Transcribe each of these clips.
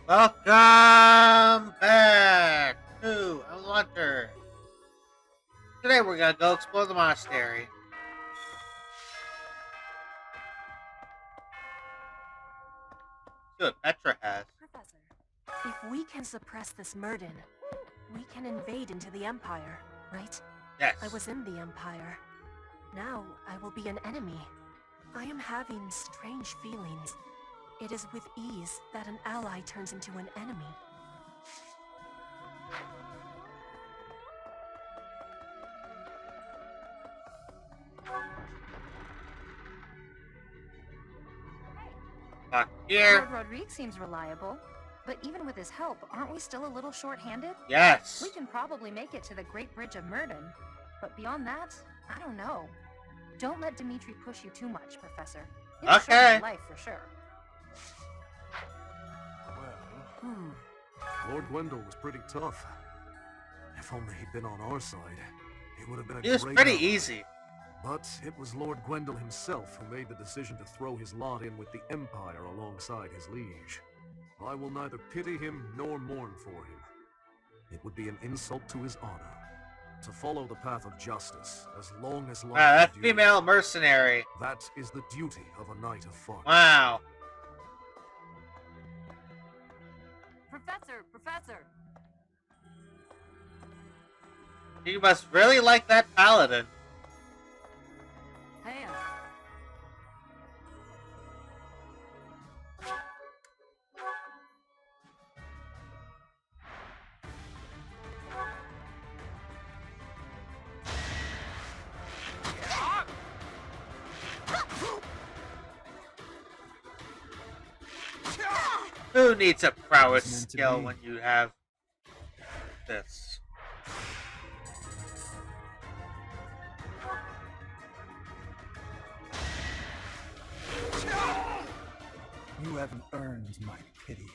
Welcome back to Unwanted. Today we're gonna go explore the monastery. See what Petra has. Professor, if we can suppress this Murden, we can invade into the Empire, right? Yes. I was in the Empire. Now I will be an enemy. I am having strange feelings. It is with ease that an ally turns into an enemy. Back here. Lord Rodrigue seems reliable, but even with his help, aren't we still a little short-handed? Yes. We can probably make it to the Great Bridge of Murden, but beyond that, I don't know. Don't let Dimitri push you too much, Professor. It'll Okay. save your life for sure. Well, Lord Gwendol was pretty tough. If only he'd been on our side, it would have been a It was great pretty ally. easy. But it was Lord Gwendol himself who made the decision to throw his lot in with the Empire alongside his liege. I will neither pity him nor mourn for him. It would be an insult to his honor to follow the path of justice as long as life That endures. female mercenary. That is the duty of a knight of FART. Wow. Professor! You must really like that paladin. Hey. Who needs a prowess It's meant to skill be. when you have this? You haven't earned my pity.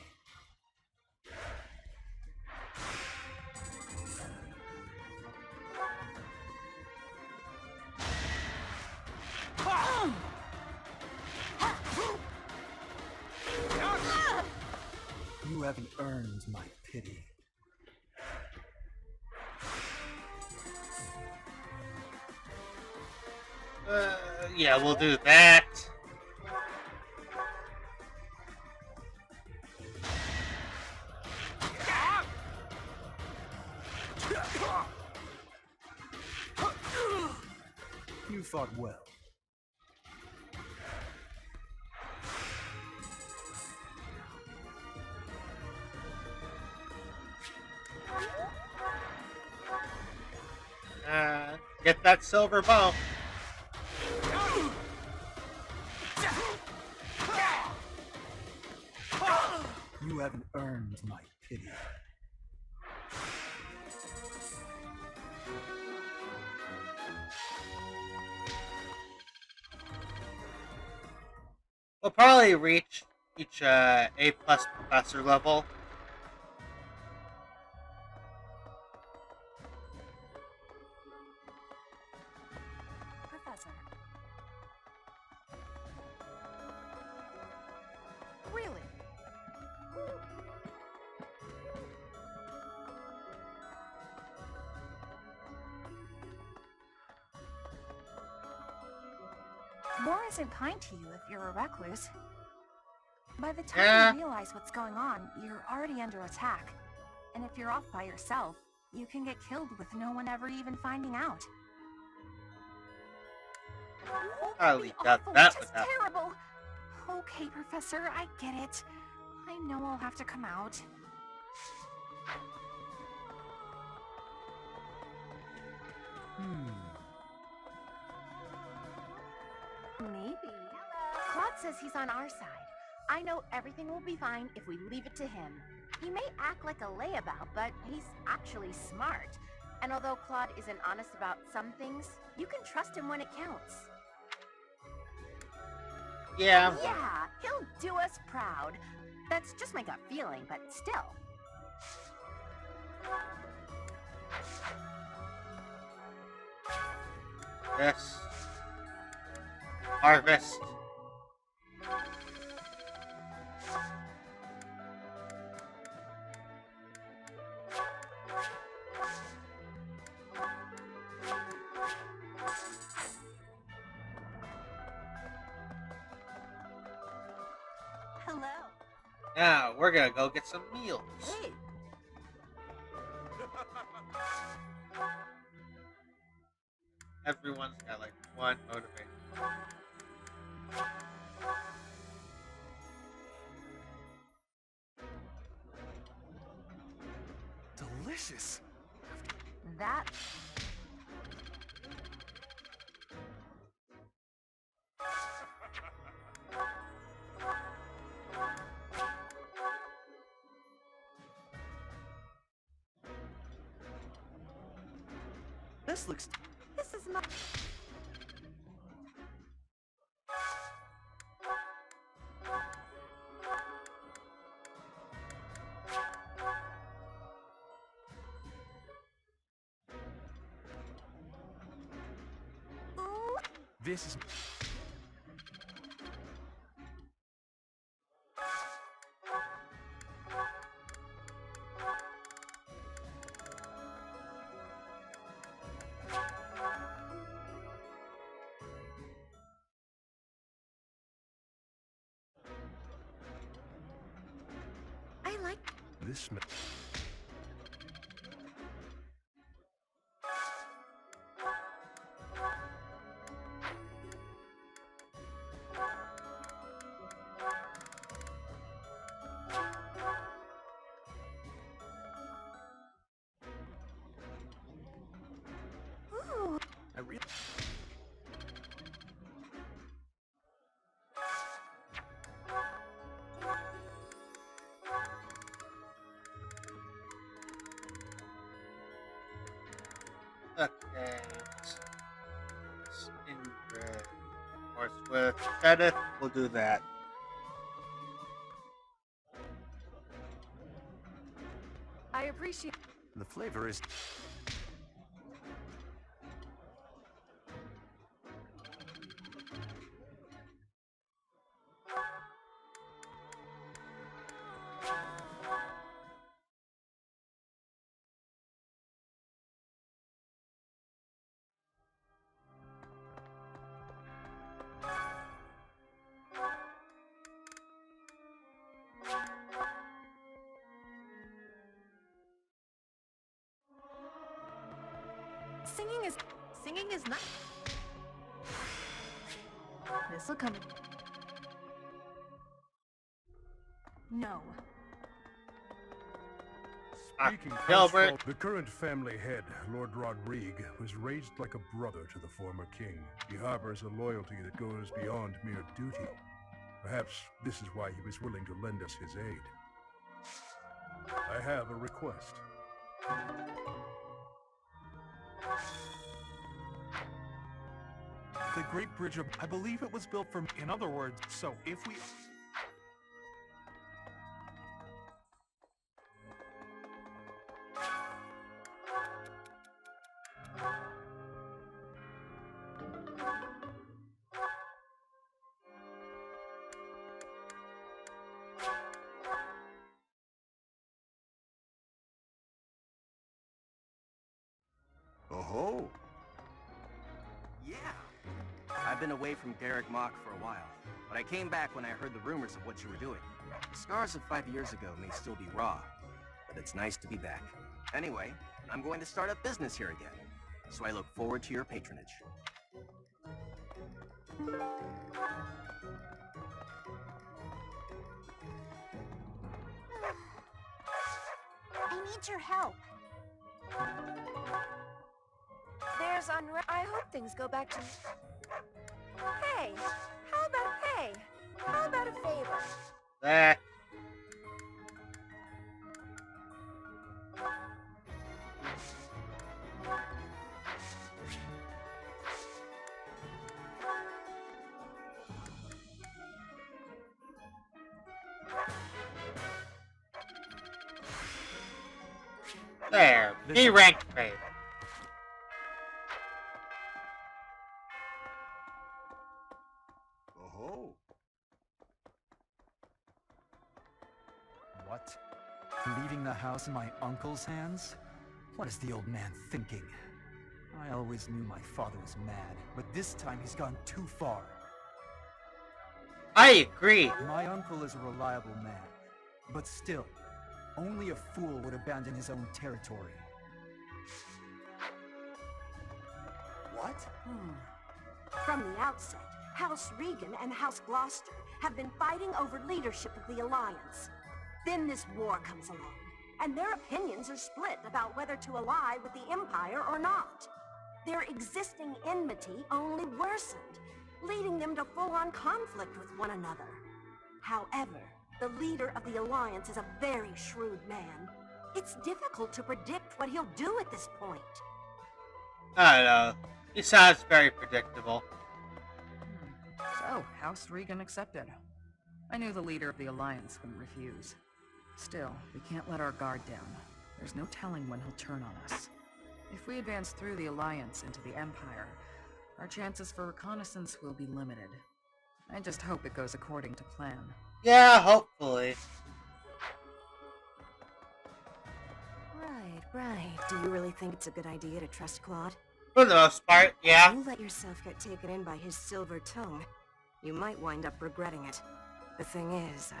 You haven't earned my pity. Yeah, we'll do that. You fought well. Get that silver bow. You haven't earned my pity. We'll probably reach each A+ professor level. Professor. Really? War isn't kind to you if you're a recluse. By the time Yeah. you realize what's going on, you're already under attack. And if you're off by yourself, you can get killed with no one ever even finding out. I'll Be leave that awful, with just that. terrible. Okay, Professor, I get it. I know I'll have to come out. Maybe. Claude says he's on our side. I know everything will be fine if we leave it to him. He may act like a layabout, but he's actually smart. And although Claude isn't honest about some things, you can trust him when it counts. Yeah. Yeah, he'll do us proud. That's just my gut feeling, but still. This. Harvest. Hello. Now we're gonna go get some meals. Hey. Everyone's got like one motivation. Delicious. That... This looks... This is my... Ooh. This is... I like... This... Ooh. I really... Look at Ingrid. Of course, with Edith, we'll do that. I appreciate... The flavor is... Singing is not... This'll come... No. Speaking Gilbert. the current family head, Lord Rodrigue, was raised like a brother to the former king. He harbors a loyalty that goes beyond mere duty. Perhaps this is why he was willing to lend us his aid. I have a request. The Great Bridge of... I believe it was built from... In other words, so if we... Oh-ho! Yeah. I've been away from Derek Mock for a while, but I came back when I heard the rumors of what you were doing. The scars of 5 years ago may still be raw, but it's nice to be back. Anyway, I'm going to start up business here again, so I look forward to your patronage. I need your help. There's I hope things go back to... Hey, how about a favor? That. There, B-rank trade. Oh-ho! What? Leaving the house in my uncle's hands? What is the old man thinking? I always knew my father was mad, but this time he's gone too far. I agree. My uncle is a reliable man, but still, only a fool would abandon his own territory. What? From the outset, House Regan and House Gloucester have been fighting over leadership of the Alliance. Then this war comes along, and their opinions are split about whether to ally with the Empire or not. Their existing enmity only worsened, leading them to full-on conflict with one another. However, the leader of the Alliance is a very shrewd man. It's difficult to predict what he'll do at this point. I don't know. He sounds very predictable. So, House Regan accepted. I knew the leader of the Alliance wouldn't refuse. Still, we can't let our guard down. There's no telling when he'll turn on us. If we advance through the Alliance into the Empire, our chances for reconnaissance will be limited. I just hope it goes according to plan. Yeah, hopefully. Right. Do you really think it's a good idea to trust Claude? For the most part, yeah. You let yourself get taken in by his silver tongue. You might wind up regretting it. The thing is,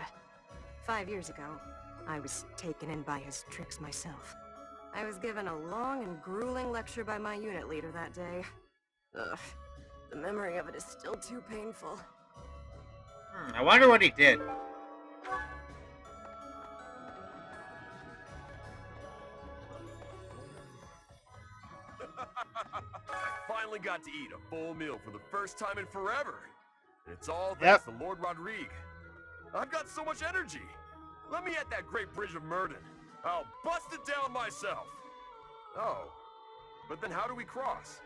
5 years ago, I was taken in by his tricks myself. I was given a long and grueling lecture by my unit leader that day. Ugh, the memory of it is still too painful. I wonder what he did. I finally got to eat a full meal for the first time in forever. And it's all thanks to Lord Rodrigue. I've got so much energy. Let me at that great bridge of Murden. I'll bust it down myself. Oh, but then how do we cross?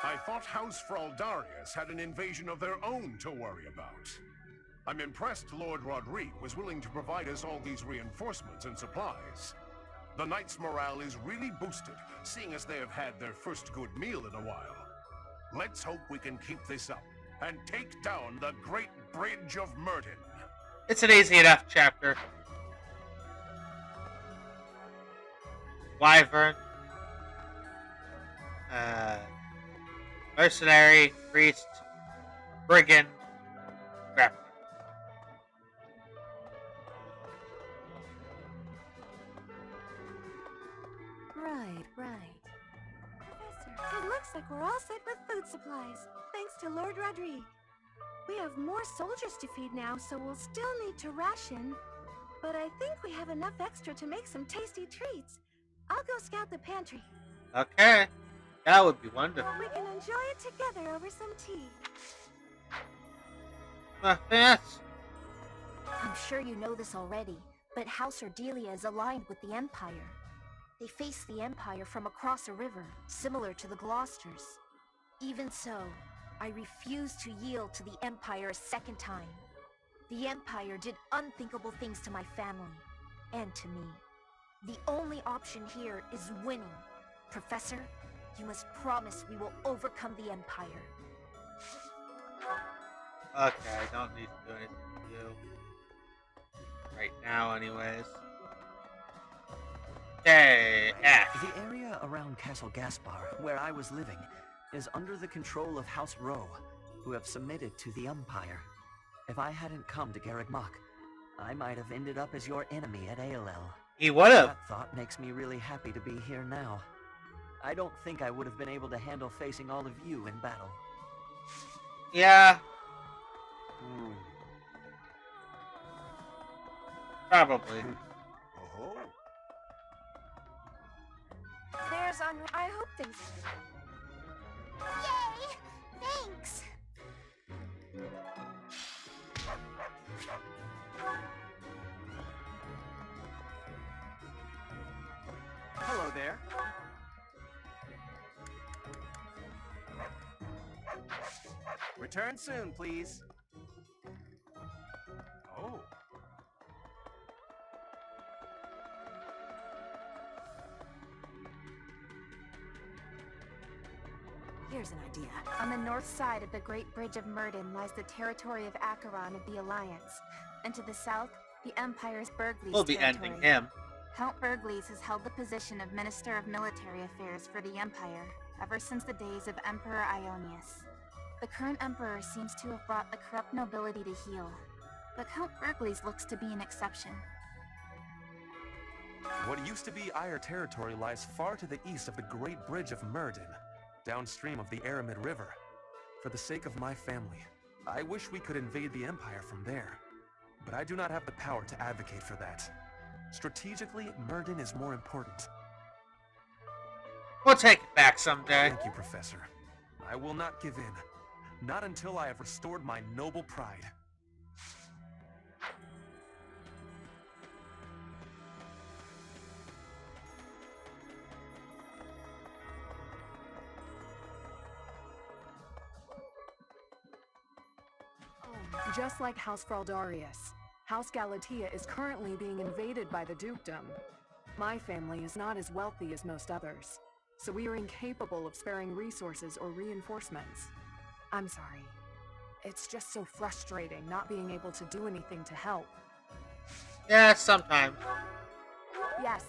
I thought House Fraldarius had an invasion of their own to worry about. I'm impressed Lord Rodrigue was willing to provide us all these reinforcements and supplies. The Knights' morale is really boosted, seeing as they have had their first good meal in a while. Let's hope we can keep this up, and take down the Great Bridge of Murden. It's an easy enough chapter. Wyvern. Mercenary, priest, brigand, grappler. Right. Professor, it looks like we're all set with food supplies, thanks to Lord Rodrigue. We have more soldiers to feed now, so we'll still need to ration. But I think we have enough extra to make some tasty treats. I'll go scout the pantry. Okay. That would be wonderful. We can enjoy it together over some tea. Yes. I'm sure you know this already, but House Ordelia is aligned with the Empire. They face the Empire from across a river, similar to the Gloucesters. Even so, I refuse to yield to the Empire a second time. The Empire did unthinkable things to my family, and to me. The only option here is winning. Professor, you must promise we will overcome the Empire. Okay, I don't need to do anything to you. Right now, anyways. Okay, F. The area around Castle Gaspar, where I was living, is under the control of House Rowe, who have submitted to the Empire. If I hadn't come to Garreg Mach, I might have ended up as your enemy at ALL. He would have. That thought makes me really happy to be here now. I don't think I would have been able to handle facing all of you in battle. Yeah. Probably. Oh. There's I hope things... Yay! Thanks! Hello there. Return soon, please. Oh. Here's an idea. On the north side of the Great Bridge of Murden lies the territory of Acheron of the Alliance, and to the south, the Empire's Burgleys We'll be territory. ending him. Count Burgleys has held the position of Minister of Military Affairs for the Empire. ever since the days of Emperor Ionius. The current emperor seems to have brought the corrupt nobility to heel, but Count Berkeley's looks to be an exception. What used to be Eyre territory lies far to the east of the Great Bridge of Myrden, downstream of the Aramid River. For the sake of my family, I wish we could invade the Empire from there, but I do not have the power to advocate for that. Strategically, Myrden is more important. We'll take it back someday. Thank you, Professor. I will not give in. Not until I have restored my noble pride. Just like House Fraldarius, House Galatea is currently being invaded by the dukedom. My family is not as wealthy as most others, so we are incapable of sparing resources or reinforcements. I'm sorry. It's just so frustrating not being able to do anything to help. Yeah, sometimes. Yes.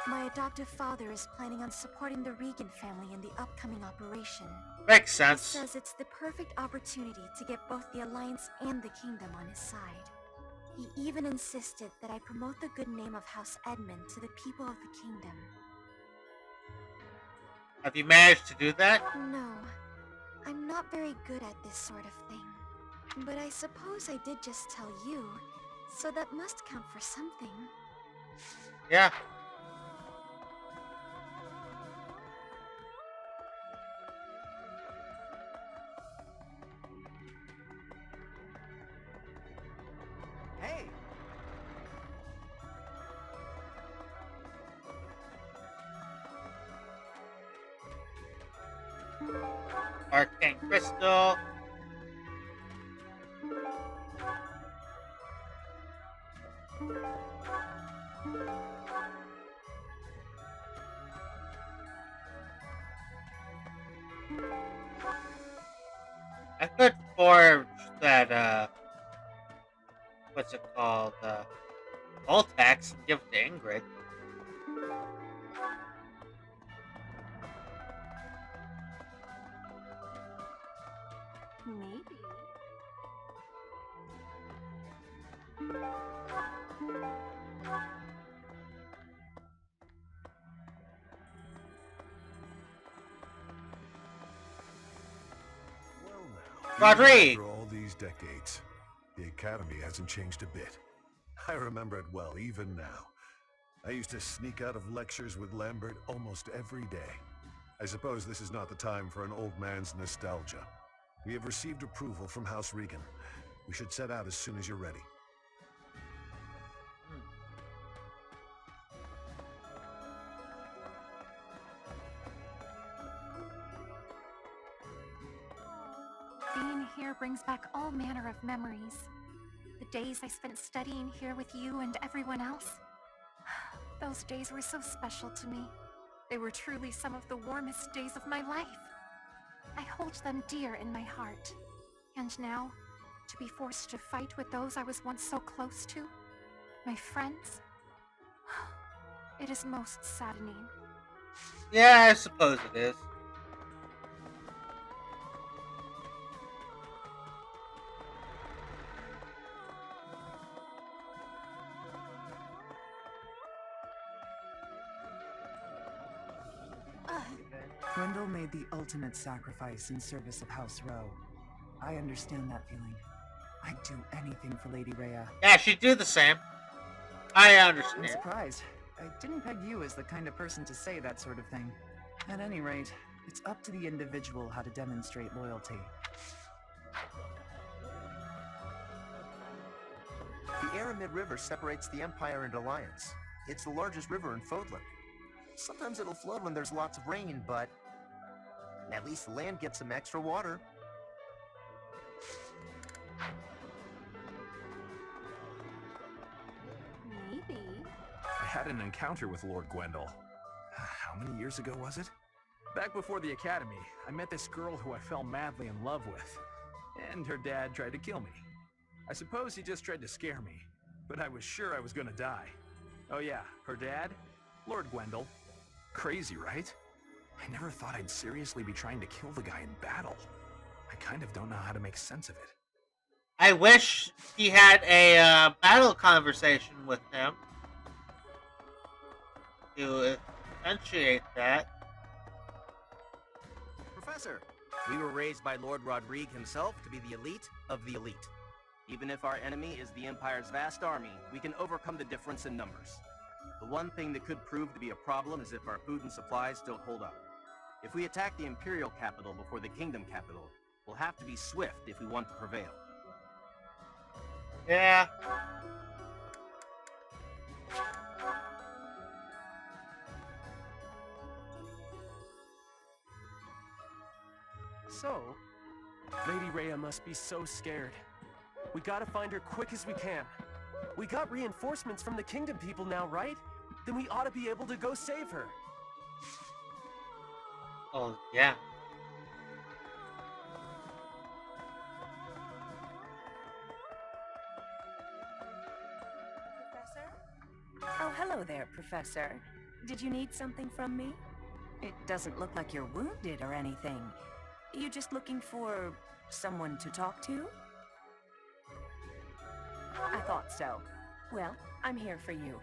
My adoptive father is planning on supporting the Regan family in the upcoming operation. Makes sense. He says it's the perfect opportunity to get both the Alliance and the Kingdom on his side. He even insisted that I promote the good name of House Edmund to the people of the Kingdom. Have you managed to do that? No, I'm not very good at this sort of thing. But I suppose I did just tell you, so that must count for something. Yeah. Hey! Arcane Crystal. I could forge that, what's it called, Voltax and give it to Ingrid. Maybe. Rodrigue! After all these decades, the Academy hasn't changed a bit. I remember it well, even now. I used to sneak out of lectures with Lambert almost every day. I suppose this is not the time for an old man's nostalgia. We have received approval from House Regan. We should set out as soon as you're ready. Being here brings back all manner of memories. The days I spent studying here with you and everyone else. Those days were so special to me. They were truly some of the warmest days of my life. I hold them dear in my heart. And now, to be forced to fight with those I was once so close to, my friends, it is most saddening. Yeah, I suppose it is. Gwendol made the ultimate sacrifice in service of House Rowe. I understand that feeling. I'd do anything for Lady Rhea. Yeah, she'd do the same. I I'm understand. surprised. I didn't peg you as the kind of person to say that sort of thing. At any rate, it's up to the individual how to demonstrate loyalty. The Aramid River separates the Empire and Alliance. It's the largest river in Fodlan. Sometimes it'll flood when there's lots of rain, but at least the land gets some extra water. Maybe. I had an encounter with Lord Gwendol. How many years ago was it? Back before the academy, I met this girl who I fell madly in love with. And her dad tried to kill me. I suppose he just tried to scare me, but I was sure I was gonna die. Oh yeah, her dad? Lord Gwendol. Crazy, right? I never thought I'd seriously be trying to kill the guy in battle. I kind of don't know how to make sense of it. I wish he had a battle conversation with him to substantiate that. Professor, we were raised by Lord Rodrigue himself to be the elite of the elite. Even if our enemy is the Empire's vast army, we can overcome the difference in numbers. The one thing that could prove to be a problem is if our food and supplies don't hold up. If we attack the Imperial capital before the Kingdom capital, we'll have to be swift if we want to prevail. Yeah. So, Lady Rhea must be so scared. We gotta find her quick as we can. We got reinforcements from the Kingdom people now, right? Then we ought to be able to go save her. Oh, yeah. Oh, hello there, Professor. Did you need something from me? It doesn't look like you're wounded or anything. You just looking for someone to talk to? I thought so. Well, I'm here for you.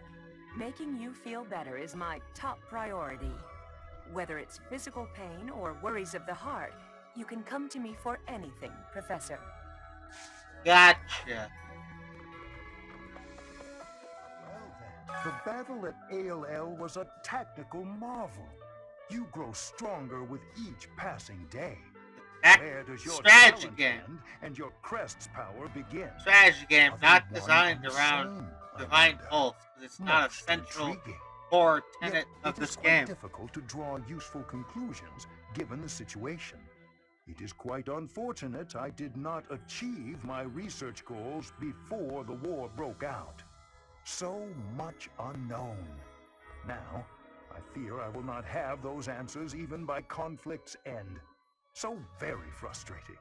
Making you feel better is my top priority. Whether it's physical pain or worries of the heart, you can come to me for anything, Professor. Gotcha. The battle at ALL was a tactical marvel. You grow stronger with each passing day. Where does your strategy talent game. end and your crest's power begin? Strategy game, not Are they one designed and the around same, I Divine wonder? Pulse, because it's not a Most central intriguing. core Yet tenet of it this is quite game. difficult to draw useful conclusions given the situation. It is quite unfortunate I did not achieve my research goals before the war broke out. So much unknown. Now, I fear I will not have those answers even by conflict's end. So very frustrating.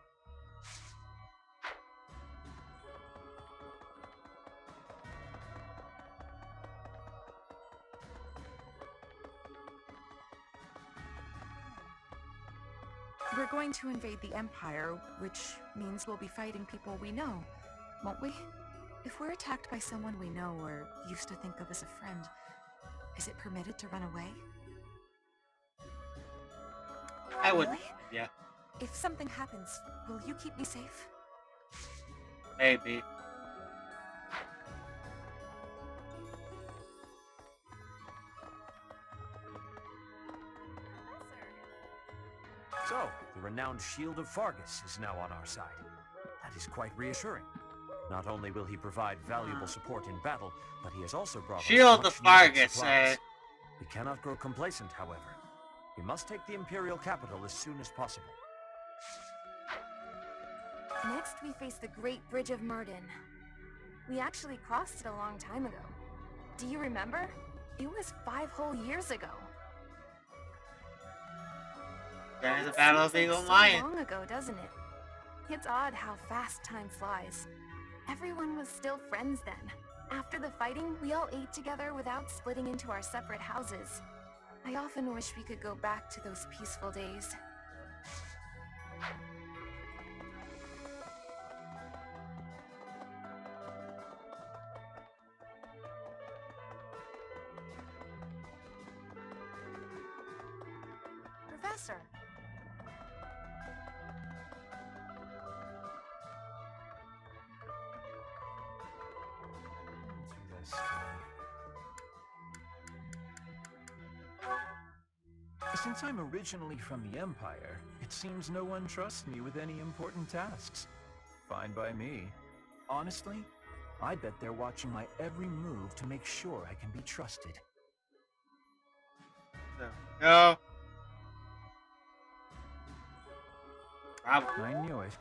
We're going to invade the Empire, which means we'll be fighting people we know, won't we? If we're attacked by someone we know or used to think of as a friend, is it permitted to run away? I would, Really? yeah, If something happens, will you keep me safe? maybe. So, the renowned Shield of Fargus is now on our side. That is quite reassuring. Not only will he provide valuable support in battle, but he has also brought us Shield of much-needed Fargus, supplies. We cannot grow complacent, however. We must take the Imperial capital as soon as possible. Next, we face the Great Bridge of Murden. We actually crossed it a long time ago. Do you remember? It was 5 whole years ago. There's the Battle of Seems Eagle like Lion. so long ago, doesn't it? It's odd how fast time flies. Everyone was still friends then. After the fighting, we all ate together without splitting into our separate houses. I often wish we could go back to those peaceful days. Professor! Since I'm originally from the Empire, it seems no one trusts me with any important tasks. Fine by me. Honestly, I bet they're watching my every move to make sure I can be trusted. No. I knew it.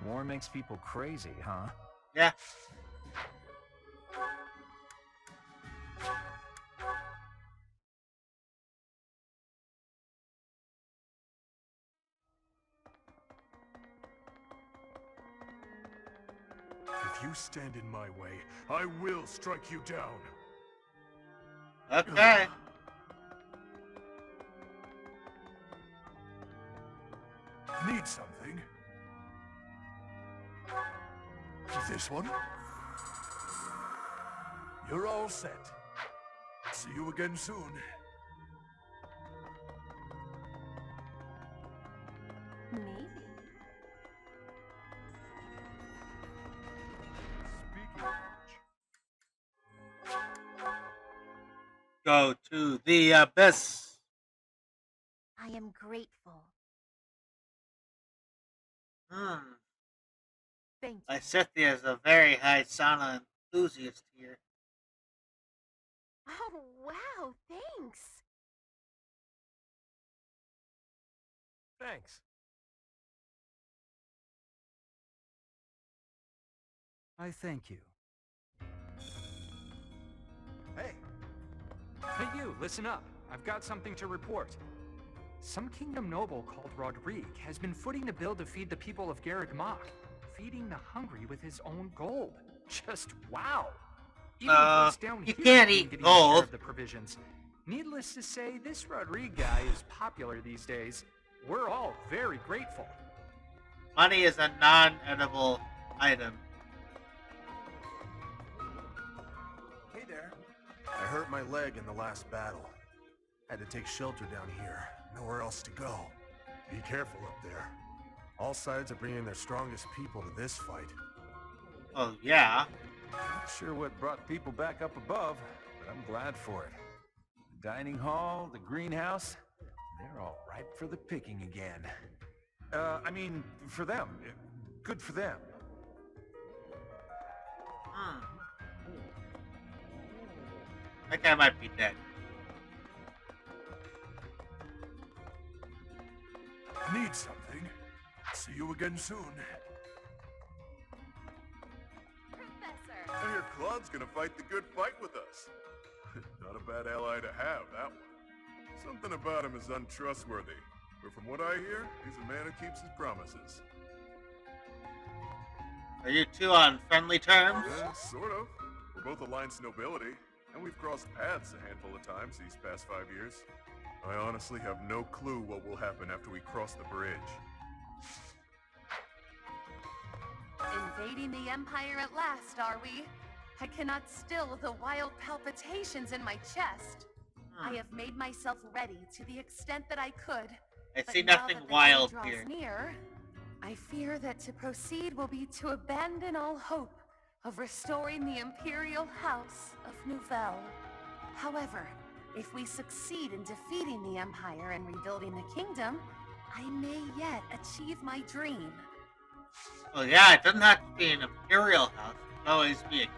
War makes people crazy, huh? Yeah. If you stand in my way, I will strike you down. Okay. Need something? This one? You're all set. See you again soon. Maybe. Go to the abyss. I am grateful. Thank you. Lysithea is a very high sauna enthusiast here. Oh, wow, thanks. Thanks. I thank you. Hey! Hey you, listen up. I've got something to report. Some kingdom noble called Rodrigue has been footing the bill to feed the people of Garreg Mach, feeding the hungry with his own gold. Just wow! Even folks down you here can't have been eat getting a share gold. of the provisions. Needless to say, this Rodrigue guy is popular these days. We're all very grateful. Money is a non-edible item. Hey there. I hurt my leg in the last battle. Had to take shelter down here. Nowhere else to go. Be careful up there. All sides are bringing their strongest people to this fight. Oh, yeah. Not sure what brought people back up above, but I'm glad for it. The dining hall, the greenhouse, they're all ripe for the picking again. I mean, for them. Good for them. That guy might be dead. Need something? See you again soon. I hear Claude's gonna fight the good fight with us. Not a bad ally to have, that one. Something about him is untrustworthy, but from what I hear, he's a man who keeps his promises. Are you two on friendly terms? Sort of. We're both Alliance nobility, and we've crossed paths a handful of times these past 5 years. I honestly have no clue what will happen after we cross the bridge. Invading the Empire at last, are we? I cannot still the wild palpitations in my chest. I have made myself ready to the extent that I could. I but see now nothing that the wild day draws here. near, I fear that to proceed will be to abandon all hope of restoring the Imperial House of Nouvelle. However, if we succeed in defeating the Empire and rebuilding the kingdom, I may yet achieve my dream. Oh yeah, it doesn't have to be an imperial house. It can always be a kingdom.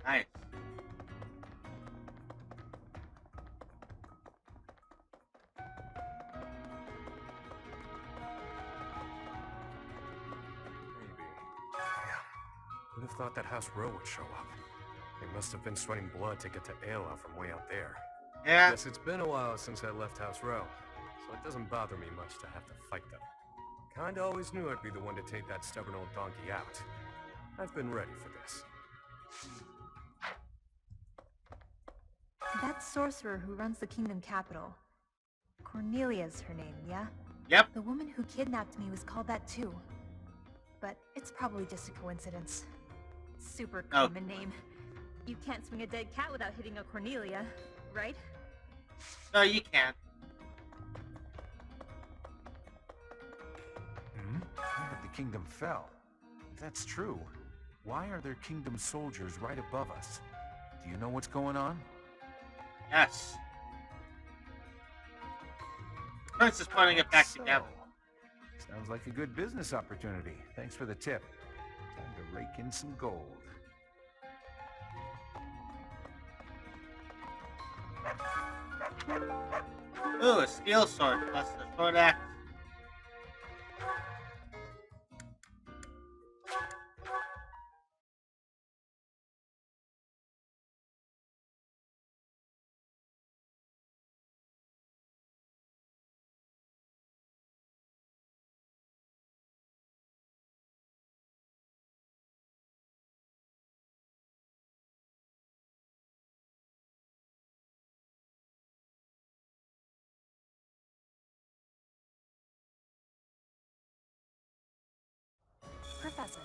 Nice. Who'd have thought that House Row would show up? They must have been sweating blood to get to Ayla from way out there. Yeah. Guess it's been a while since I left House Row, so it doesn't bother me much to have to fight them. Kinda always knew I'd be the one to take that stubborn old donkey out. I've been ready for this. That sorcerer who runs the kingdom capital. Cornelia's her name, yeah? Yep. The woman who kidnapped me was called that too. But it's probably just a coincidence. Super common name. You can't swing a dead cat without hitting a Cornelia, right? No, you can't. I heard the kingdom fell. If that's true, why are there kingdom soldiers right above us? Do you know what's going on? Yes. Prince is putting it back together. Sounds like a good business opportunity. Thanks for the tip. Time to rake in some gold. Ooh, a steel sword plus the sword axe. Professor.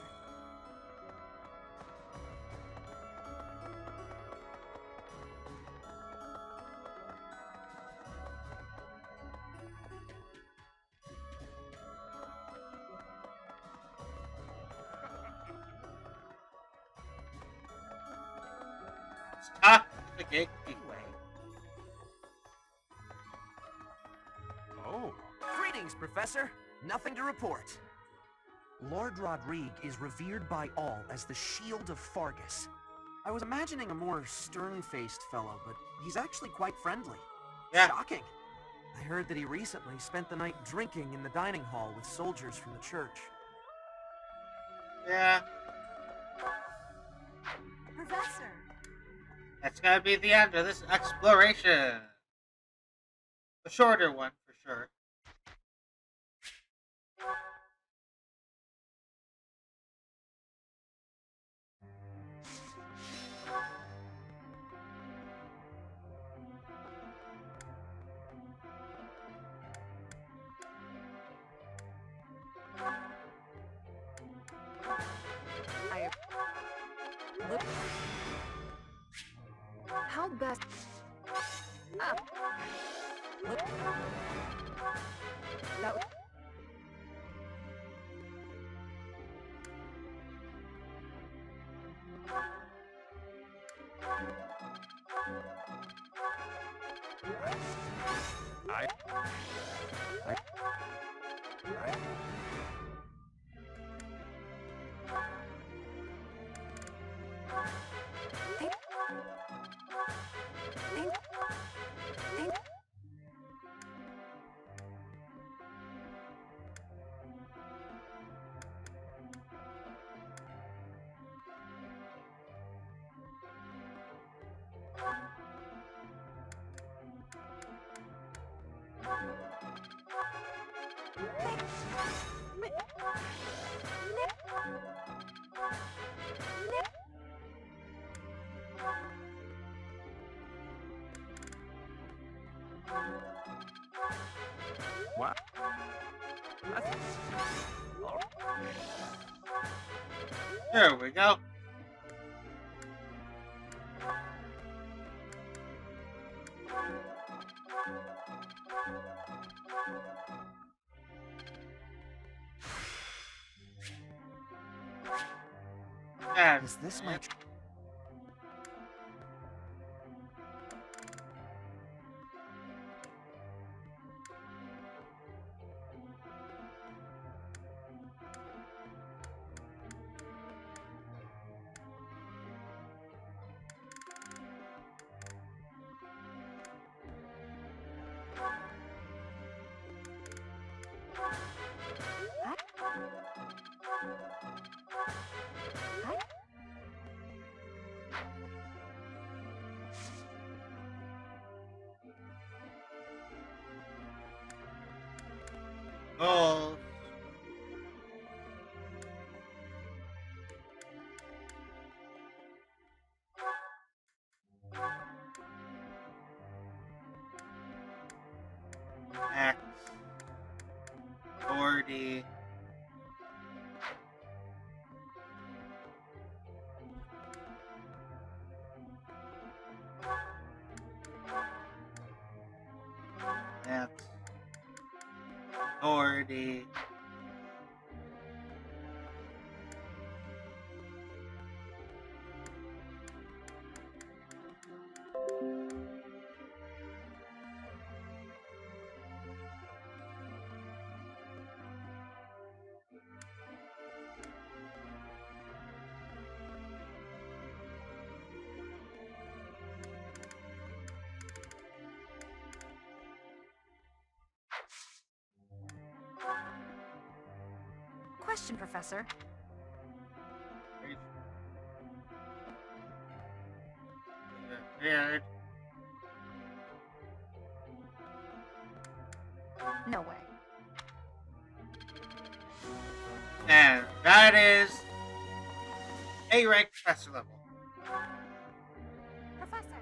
Stop the gatekeeper. Oh. Greetings, Professor. Nothing to report. Lord Rodrigue is revered by all as the Shield of Fargus. I was imagining a more stern-faced fellow, but he's actually quite friendly. Yeah. Shocking. I heard that he recently spent the night drinking in the dining hall with soldiers from the church. Yeah. Professor! That's gonna be the end of this exploration. A shorter one, for sure. How best... Ah. Look. That was... What? There we go. Is this my... goals. Max authority. Max authority. Question, Professor. Weird. No way. And that is A rank professor level. Professor.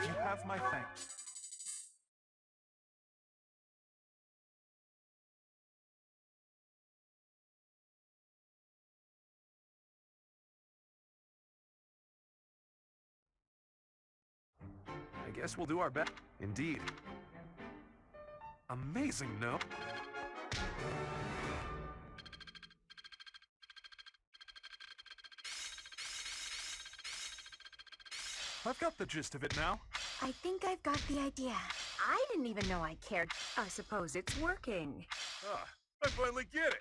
You have my thanks. I guess we'll do our best. Indeed. Amazing, no? I've got the gist of it now. I think I've got the idea. I didn't even know I cared. I suppose it's working. Ah, I finally get it.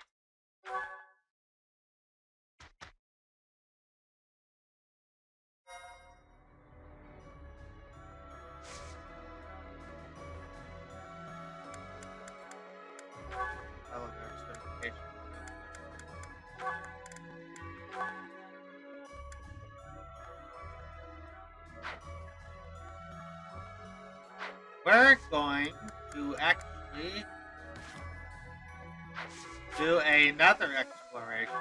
I look at certification. We're going to actually do another exploration.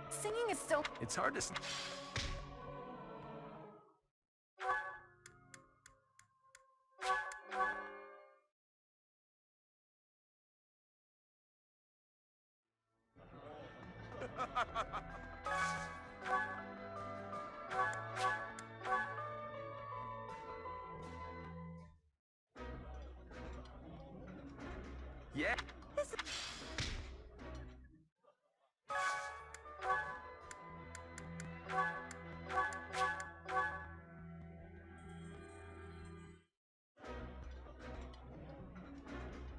Singing is so... It's hard to... Yeah.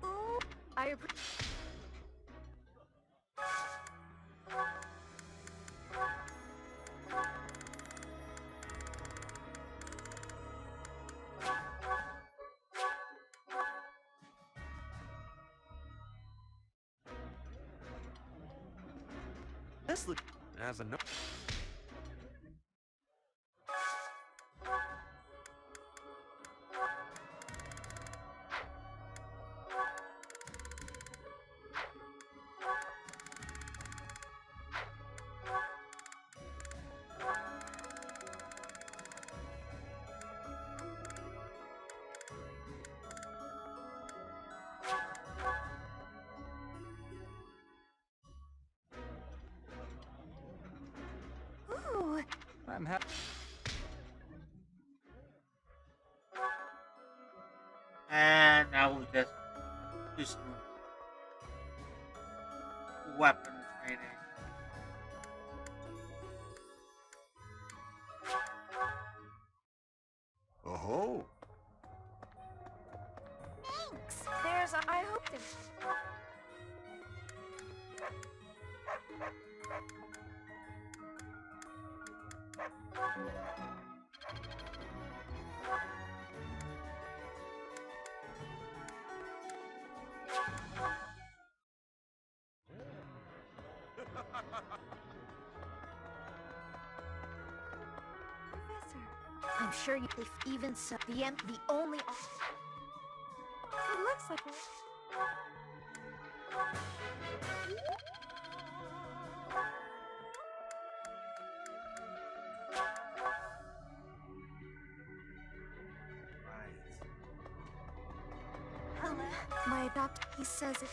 Ooh, I appreciate... This look as a no. Ooh. I'm happy. And now we'll just do some weapon training. Oh-ho. Professor, I'm sure you, if even so, the only. It looks like. My doctor, he says it.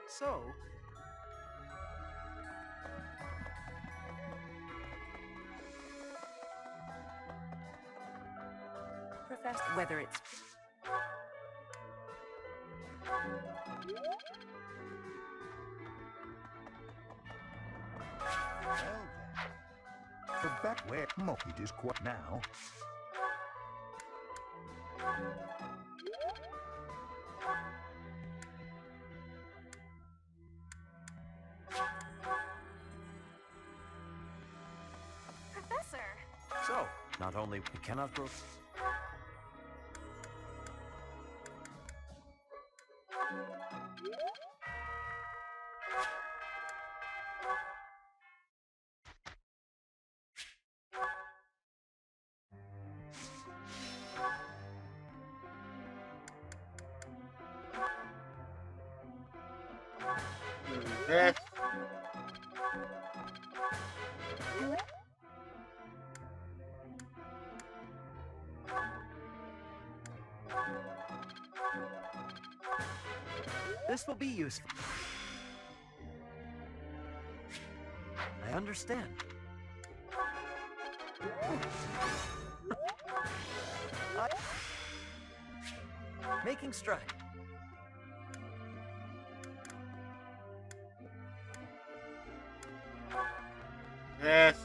So, Professor, whether it's Well then. The back where it is quite now. Professor! So, not only we cannot grow... This. This will be useful. I understand. Making stride. This.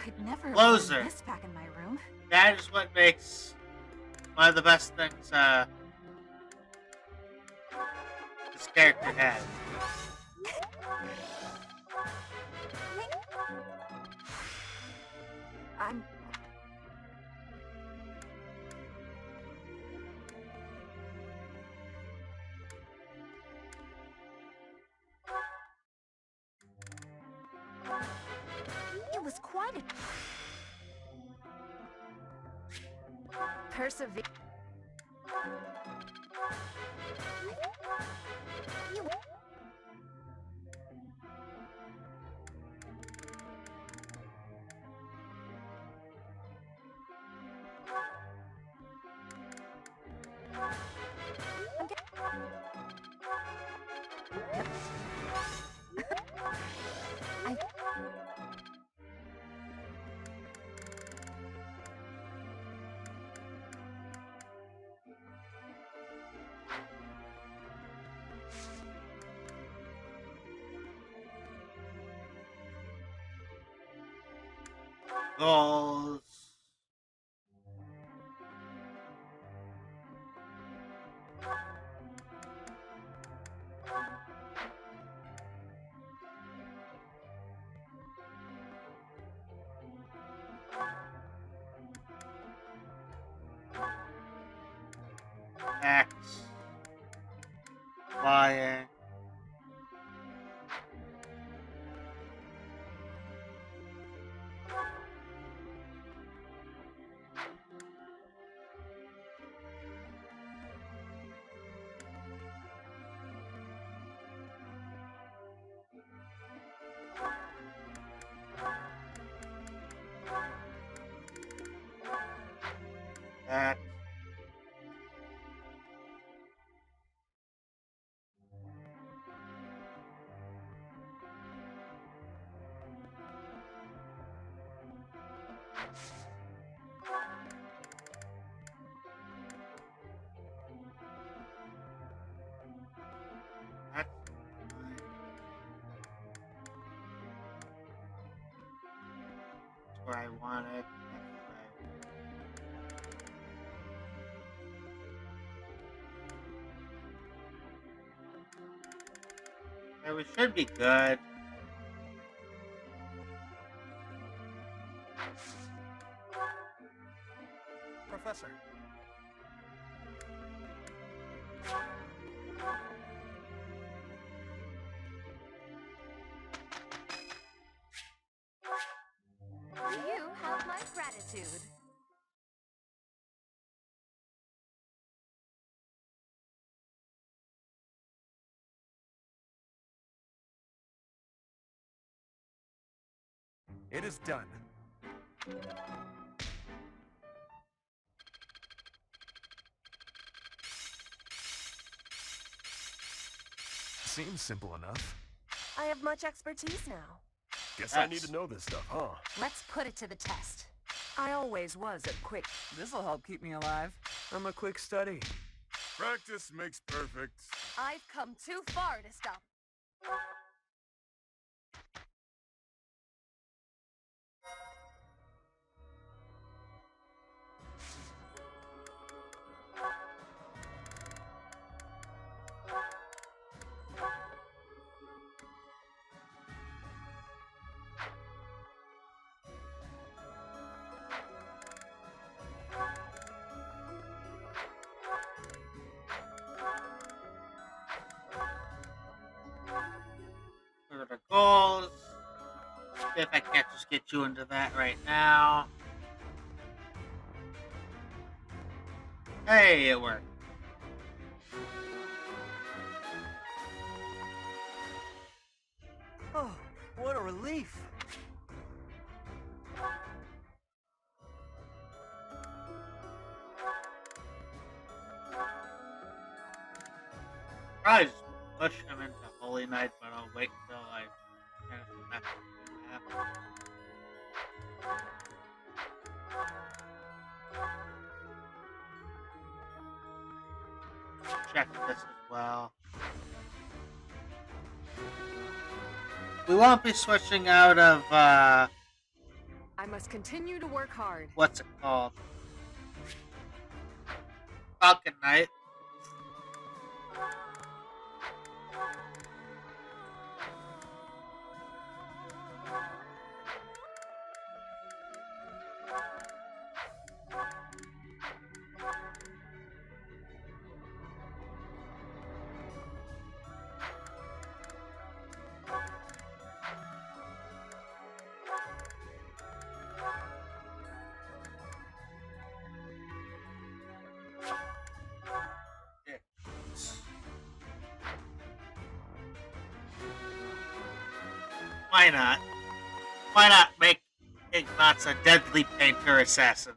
I'd never Closer. have this back in my room. That is what makes one of the best things this character has. I'm... It was quite a... Persevere. You... Goals. X. Flying. that. That's where I want it. Yeah, we should be good. Professor. You have my gratitude. It is done. Seems simple enough. I have much expertise now. Guess I need to know this stuff, huh? Let's put it to the test. I always was a quick... This'll help keep me alive. I'm a quick study. Practice makes perfect. I've come too far to stop. What are the goals? See if I can't just get you into that right now. Hey, it worked. Oh, what a relief. Probably just push him into Holy Knight, but I'll wait until I finish the next map. Check this as well. We won't be switching out of, I must continue to work hard. what's it called? Falcon Knight. Why not? Why not make Ignatz a deadly painter assassin?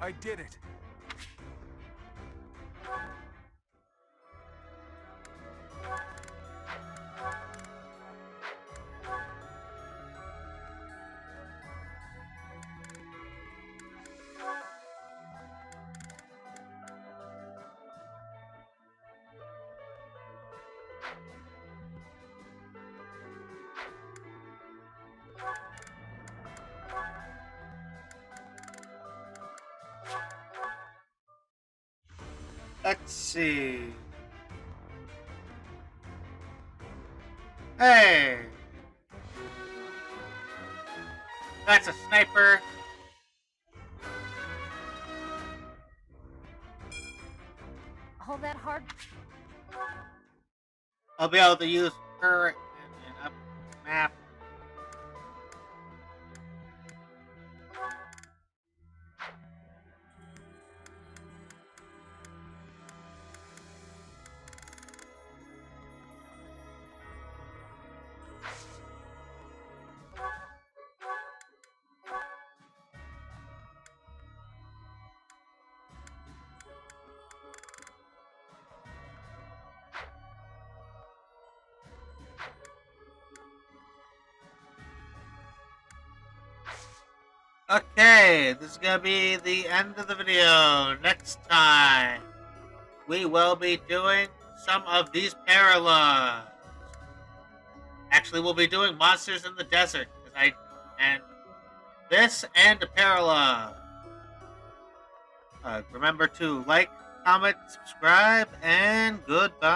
I did it. Let's see. Hey! That's a sniper. All that hard. I'll be able to use her and up map. Okay, this is gonna be the end of the video. Next time, we will be doing some of these parallels. Actually, we'll be doing Monsters in the Desert, and this and a parallel. Remember to like, comment, subscribe, and goodbye.